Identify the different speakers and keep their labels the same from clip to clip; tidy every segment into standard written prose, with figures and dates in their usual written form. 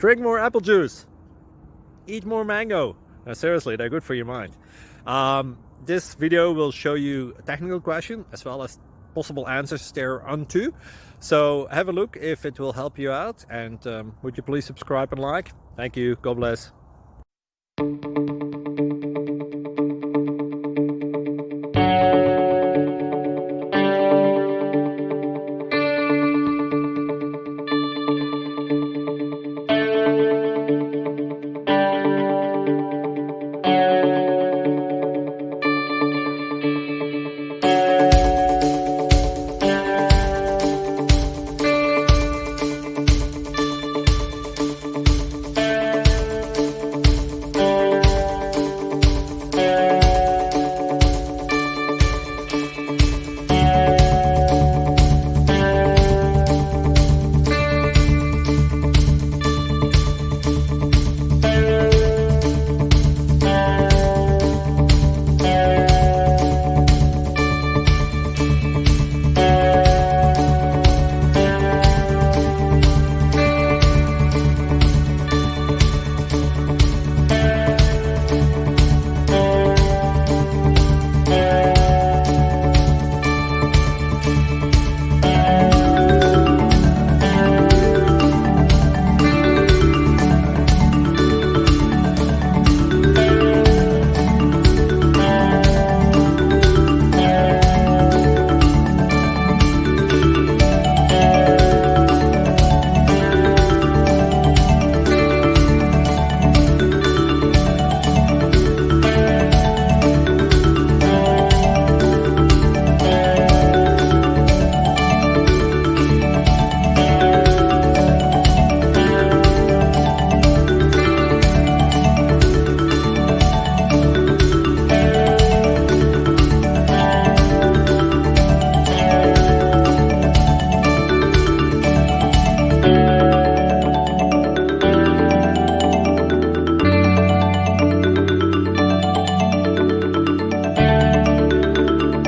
Speaker 1: Drink more apple juice. Eat more mango. Seriously, they're good for your mind. This video will show you a technical question as well as possible answers thereunto. So have a look if it will help you out, and would you please subscribe and like? Thank you. God bless.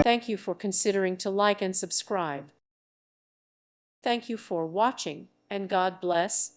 Speaker 2: Thank you for considering to like and subscribe. Thank you for watching, and God bless.